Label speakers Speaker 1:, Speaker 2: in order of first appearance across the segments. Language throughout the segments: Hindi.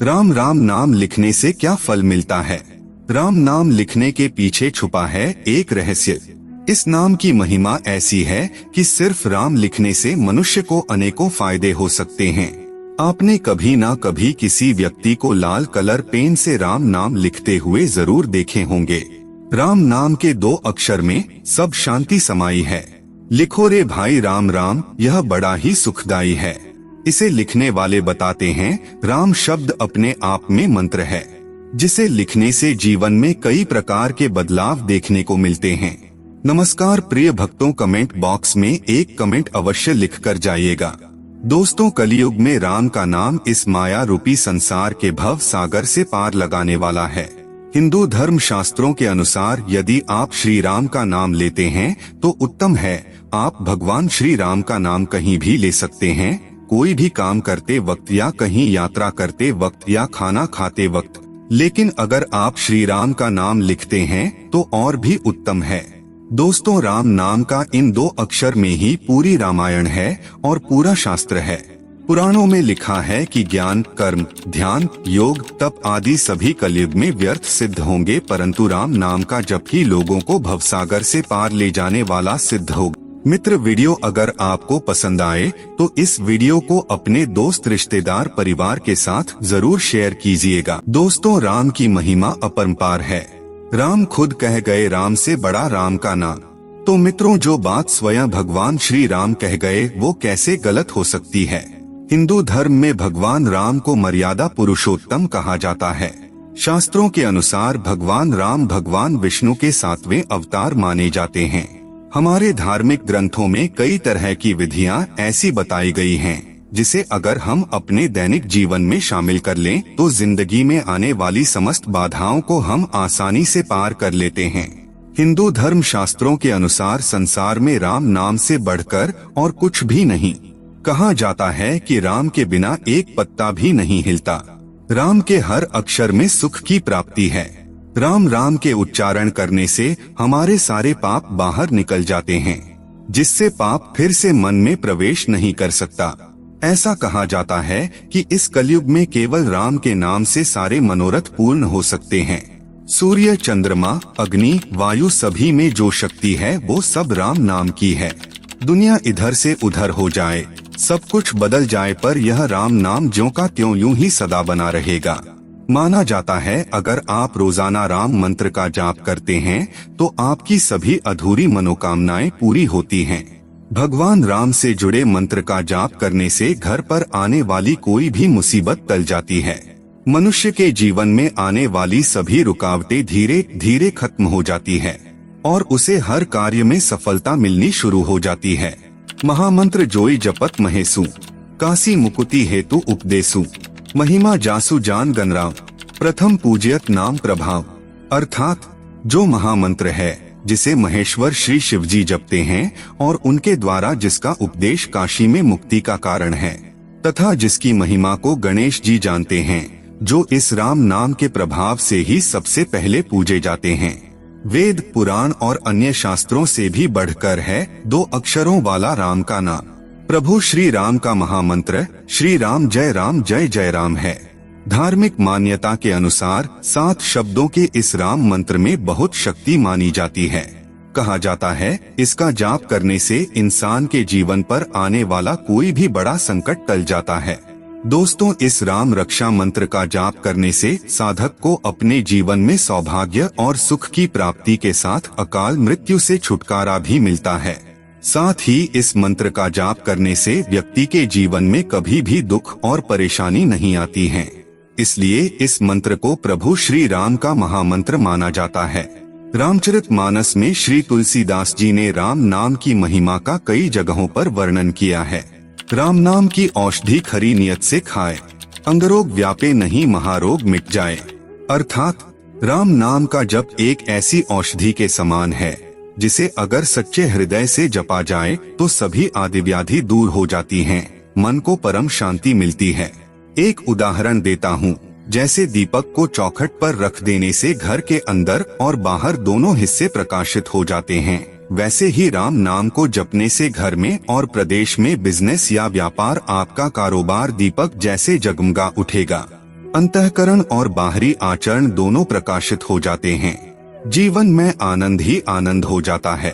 Speaker 1: राम राम नाम लिखने से क्या फल मिलता है? राम नाम लिखने के पीछे छुपा है एक रहस्य। इस नाम की महिमा ऐसी है कि सिर्फ राम लिखने से मनुष्य को अनेकों फायदे हो सकते हैं। आपने कभी ना कभी किसी व्यक्ति को लाल कलर पेन से राम नाम लिखते हुए जरूर देखे होंगे। राम नाम के 2 अक्षर में सब शांति समाई है। लिखो रे भाई राम राम, यह बड़ा ही सुखदाई है। इसे लिखने वाले बताते हैं राम शब्द अपने आप में मंत्र है, जिसे लिखने से जीवन में कई प्रकार के बदलाव देखने को मिलते हैं। नमस्कार प्रिय भक्तों, कमेंट बॉक्स में एक कमेंट अवश्य लिख कर जाइएगा। दोस्तों, कलयुग में राम का नाम इस माया रूपी संसार के भव सागर से पार लगाने वाला है। हिंदू धर्म शास्त्रों के अनुसार यदि आप श्री राम का नाम लेते हैं तो उत्तम है। आप भगवान श्री राम का नाम कहीं भी ले सकते हैं, कोई भी काम करते वक्त या कहीं यात्रा करते वक्त या खाना खाते वक्त। लेकिन अगर आप श्री राम का नाम लिखते हैं तो और भी उत्तम है। दोस्तों, राम नाम का इन 2 अक्षर में ही पूरी रामायण है और पूरा शास्त्र है। पुराणों में लिखा है कि ज्ञान, कर्म, ध्यान, योग, तप आदि सभी कलयुग में व्यर्थ सिद्ध होंगे, परंतु राम नाम का जप ही लोगों को भवसागर से पार ले जाने वाला सिद्ध होगा। मित्र, वीडियो अगर आपको पसंद आए तो इस वीडियो को अपने दोस्त, रिश्तेदार, परिवार के साथ जरूर शेयर कीजिएगा। दोस्तों, राम की महिमा अपरंपार है। राम खुद कह गए, राम से बड़ा राम का नाम। तो मित्रों, जो बात स्वयं भगवान श्री राम कह गए वो कैसे गलत हो सकती है? हिंदू धर्म में भगवान राम को मर्यादा पुरुषोत्तम कहा जाता है। शास्त्रों के अनुसार भगवान राम भगवान विष्णु के 7वें अवतार माने जाते हैं। हमारे धार्मिक ग्रंथों में कई तरह की विधियां ऐसी बताई गई हैं, जिसे अगर हम अपने दैनिक जीवन में शामिल कर लें तो जिंदगी में आने वाली समस्त बाधाओं को हम आसानी से पार कर लेते हैं। हिंदू धर्म शास्त्रों के अनुसार संसार में राम नाम से बढ़कर और कुछ भी नहीं। कहा जाता है कि राम के बिना एक पत्ता भी नहीं हिलता। राम के हर अक्षर में सुख की प्राप्ति है। राम राम के उच्चारण करने से हमारे सारे पाप बाहर निकल जाते हैं, जिससे पाप फिर से मन में प्रवेश नहीं कर सकता। ऐसा कहा जाता है कि इस कलयुग में केवल राम के नाम से सारे मनोरथ पूर्ण हो सकते हैं। सूर्य, चंद्रमा, अग्नि, वायु सभी में जो शक्ति है वो सब राम नाम की है। दुनिया इधर से उधर हो जाए, सब कुछ बदल जाए, पर यह राम नाम ज्यों का त्यों यूं ही सदा बना रहेगा। माना जाता है अगर आप रोजाना राम मंत्र का जाप करते हैं तो आपकी सभी अधूरी मनोकामनाएं पूरी होती हैं। भगवान राम से जुड़े मंत्र का जाप करने से घर पर आने वाली कोई भी मुसीबत टल जाती है। मनुष्य के जीवन में आने वाली सभी रुकावटें धीरे धीरे खत्म हो जाती है और उसे हर कार्य में सफलता मिलनी शुरू हो जाती है। महामंत्र जोई जपत महेसु, काशी मुकुति हेतु उपदेसु, महिमा जासु जान गणराम, प्रथम पूज्यत नाम प्रभाव। अर्थात जो महामंत्र है जिसे महेश्वर श्री शिवजी जपते हैं और उनके द्वारा जिसका उपदेश काशी में मुक्ति का कारण है, तथा जिसकी महिमा को गणेश जी जानते हैं, जो इस राम नाम के प्रभाव से ही सबसे पहले पूजे जाते हैं। वेद, पुराण और अन्य शास्त्रों से भी बढ़कर है 2 अक्षरों वाला राम का नाम। प्रभु श्री राम का महामंत्र श्री राम जय जय राम है। धार्मिक मान्यता के अनुसार 7 शब्दों के इस राम मंत्र में बहुत शक्ति मानी जाती है। कहा जाता है इसका जाप करने से इंसान के जीवन पर आने वाला कोई भी बड़ा संकट टल जाता है। दोस्तों, इस राम रक्षा मंत्र का जाप करने से साधक को अपने जीवन में सौभाग्य और सुख की प्राप्ति के साथ अकाल मृत्यु से छुटकारा भी मिलता है। साथ ही इस मंत्र का जाप करने से व्यक्ति के जीवन में कभी भी दुख और परेशानी नहीं आती है। इसलिए इस मंत्र को प्रभु श्री राम का महामंत्र माना जाता है। रामचरितमानस में श्री तुलसीदास जी ने राम नाम की महिमा का कई जगहों पर वर्णन किया है। राम नाम की औषधि खरी नियत से खाए, अंगरोग व्यापे नहीं महारोग मिट जाए। अर्थात राम नाम का जप एक ऐसी औषधि के समान है जिसे अगर सच्चे हृदय से जपा जाए तो सभी आदि व्याधि दूर हो जाती हैं, मन को परम शांति मिलती है। एक उदाहरण देता हूँ, जैसे दीपक को चौखट पर रख देने से घर के अंदर और बाहर दोनों हिस्से प्रकाशित हो जाते हैं, वैसे ही राम नाम को जपने से घर में और प्रदेश में बिजनेस या व्यापार, आपका कारोबार दीपक जैसे जगमगा उठेगा। अंतःकरण और बाहरी आचरण दोनों प्रकाशित हो जाते हैं। जीवन में आनंद ही आनंद हो जाता है।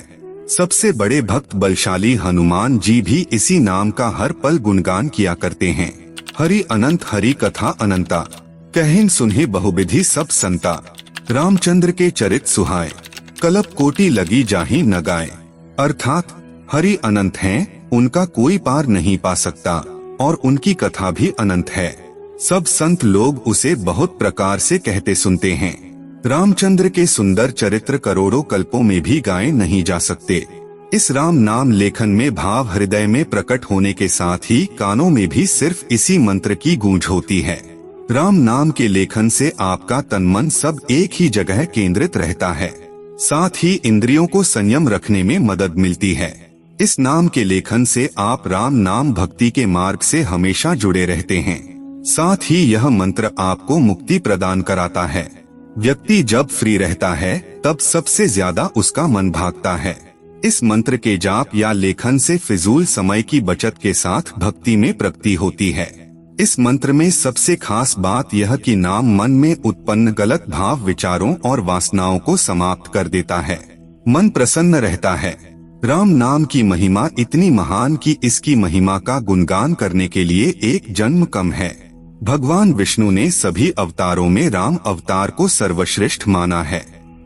Speaker 1: सबसे बड़े भक्त बलशाली हनुमान जी भी इसी नाम का हर पल गुणगान किया करते हैं। हरि अनंत हरि कथा अनंता, कहिन सुनहि बहुविधि सब संता। रामचंद्र के चरित सुहाए, कल्प कोटि लगी जाहि न गाए। अर्थात हरि अनंत हैं, उनका कोई पार नहीं पा सकता और उनकी कथा भी अनंत है। सब संत लोग उसे बहुत प्रकार से कहते सुनते हैं। रामचंद्र के सुंदर चरित्र करोड़ों कल्पों में भी गाए नहीं जा सकते। इस राम नाम लेखन में भाव हृदय में प्रकट होने के साथ ही कानों में भी सिर्फ इसी मंत्र की गूंज होती है। राम नाम के लेखन से आपका तन मन सब एक ही जगह केंद्रित रहता है। साथ ही इंद्रियों को संयम रखने में मदद मिलती है। इस नाम के लेखन से आप राम नाम भक्ति के मार्ग से हमेशा जुड़े रहते हैं। साथ ही यह मंत्र आपको मुक्ति प्रदान कराता है। व्यक्ति जब फ्री रहता है तब सबसे ज्यादा उसका मन भागता है। इस मंत्र के जाप या लेखन से फिजूल समय की बचत के साथ भक्ति में प्रगति होती है। इस मंत्र में सबसे खास बात यह कि नाम मन में उत्पन्न गलत भाव विचारों और वासनाओं को समाप्त कर देता है। मन प्रसन्न रहता है। राम नाम की महिमा इतनी महान कि इसकी महिमा का गुणगान करने के लिए एक जन्म कम है। भगवान विष्णु ने सभी अवतारों में राम अवतार को सर्वश्रेष्ठ माना है।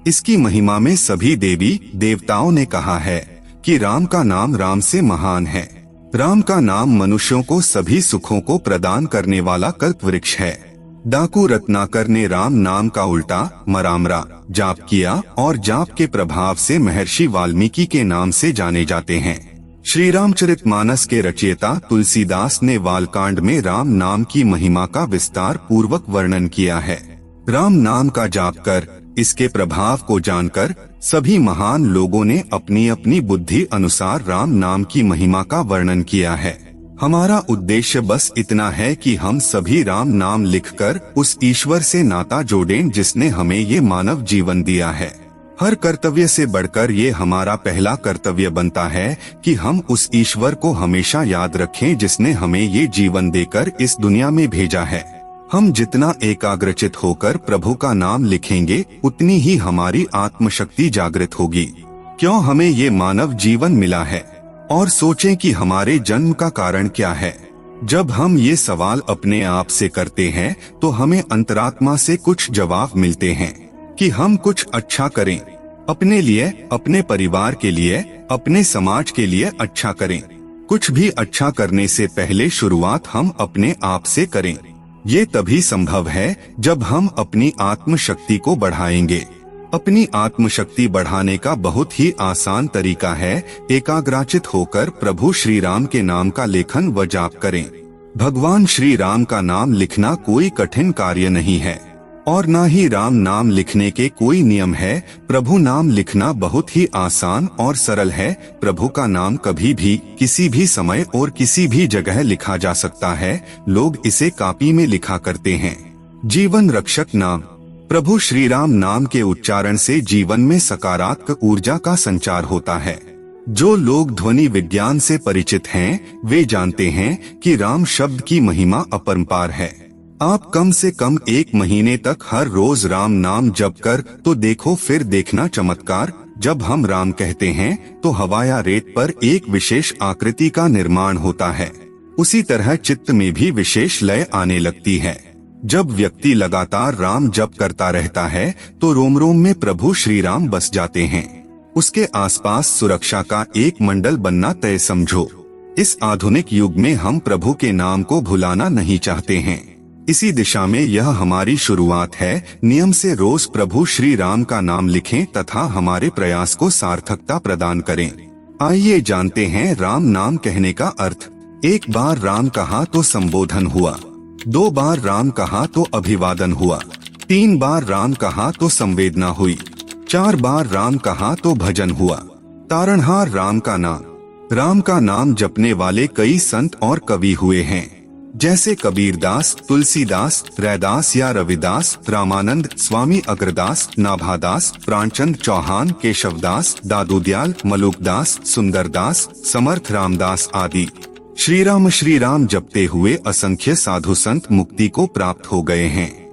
Speaker 1: इसकी महिमा में सभी देवी देवताओं ने कहा है कि राम का नाम राम से महान है। राम का नाम मनुष्यों को सभी सुखों को प्रदान करने वाला कल्प वृक्ष है। डाकू रत्नाकर ने राम नाम का उल्टा मरामरा जाप किया और जाप के प्रभाव से महर्षि वाल्मीकि के नाम से जाने जाते हैं। श्री रामचरितमानस के रचयिता तुलसीदास ने बालकांड में राम नाम की महिमा का विस्तार पूर्वक वर्णन किया है। राम नाम का जाप कर, इसके प्रभाव को जानकर सभी महान लोगों ने अपनी अपनी बुद्धि अनुसार राम नाम की महिमा का वर्णन किया है। हमारा उद्देश्य बस इतना है कि हम सभी राम नाम लिखकर उस ईश्वर से नाता जोड़ें जिसने हमें ये मानव जीवन दिया है। हर कर्तव्य से बढ़कर ये हमारा पहला कर्तव्य बनता है कि हम उस ईश्वर को हमेशा याद रखें जिसने हमें ये जीवन देकर इस दुनिया में भेजा है। हम जितना एकाग्रचित होकर प्रभु का नाम लिखेंगे उतनी ही हमारी आत्मशक्ति जागृत होगी। क्यों हमें ये मानव जीवन मिला है, और सोचें कि हमारे जन्म का कारण क्या है। जब हम ये सवाल अपने आप से करते हैं तो हमें अंतरात्मा से कुछ जवाब मिलते हैं कि हम कुछ अच्छा करें, अपने लिए, अपने परिवार के लिए, अपने समाज के लिए अच्छा करें। कुछ भी अच्छा करने से पहले शुरुआत हम अपने आप से करें। ये तभी संभव है जब हम अपनी आत्मशक्ति को बढ़ाएंगे। अपनी आत्मशक्ति बढ़ाने का बहुत ही आसान तरीका है एकाग्रचित होकर प्रभु श्री राम के नाम का लेखन व जाप करें। भगवान श्री राम का नाम लिखना कोई कठिन कार्य नहीं है और न ही राम नाम लिखने के कोई नियम है। प्रभु नाम लिखना बहुत ही आसान और सरल है। प्रभु का नाम कभी भी, किसी भी समय और किसी भी जगह लिखा जा सकता है। लोग इसे कॉपी में लिखा करते हैं। जीवन रक्षक नाम। प्रभु श्री राम नाम के उच्चारण से जीवन में सकारात्मक ऊर्जा का संचार होता है। जो लोग ध्वनि विज्ञान से परिचित हैं, वे जानते हैं कि राम शब्द की महिमा अपरंपार है। आप कम से कम 1 महीने तक हर रोज राम नाम जप कर तो देखो, फिर देखना चमत्कार। जब हम राम कहते हैं तो हवा या रेत पर एक विशेष आकृति का निर्माण होता है। उसी तरह चित्त में भी विशेष लय आने लगती है। जब व्यक्ति लगातार राम जप करता रहता है तो रोम रोम में प्रभु श्री राम बस जाते हैं। उसके आसपास सुरक्षा का एक मंडल बनना तय समझो। इस आधुनिक युग में हम प्रभु के नाम को भुलाना नहीं चाहते हैं। इसी दिशा में यह हमारी शुरुआत है। नियम से रोज प्रभु श्री राम का नाम लिखें तथा हमारे प्रयास को सार्थकता प्रदान करें। आइए जानते हैं राम नाम कहने का अर्थ। 1 बार राम कहा तो संबोधन हुआ, 2 बार राम कहा तो अभिवादन हुआ, 3 बार राम कहा तो संवेदना हुई, 4 बार राम कहा तो भजन हुआ। तारणहार राम का नाम। राम का नाम जपने वाले कई संत और कवि हुए हैं, जैसे कबीरदास, तुलसीदास, रैदास या रविदास, रामानंद, स्वामी अग्रदास, नाभादास, प्राणचंद चौहान, केशवदास, दादूदयाल, मलुकदास, सुंदरदास, समर्थ रामदास आदि। श्री राम जपते हुए असंख्य साधु संत मुक्ति को प्राप्त हो गए हैं।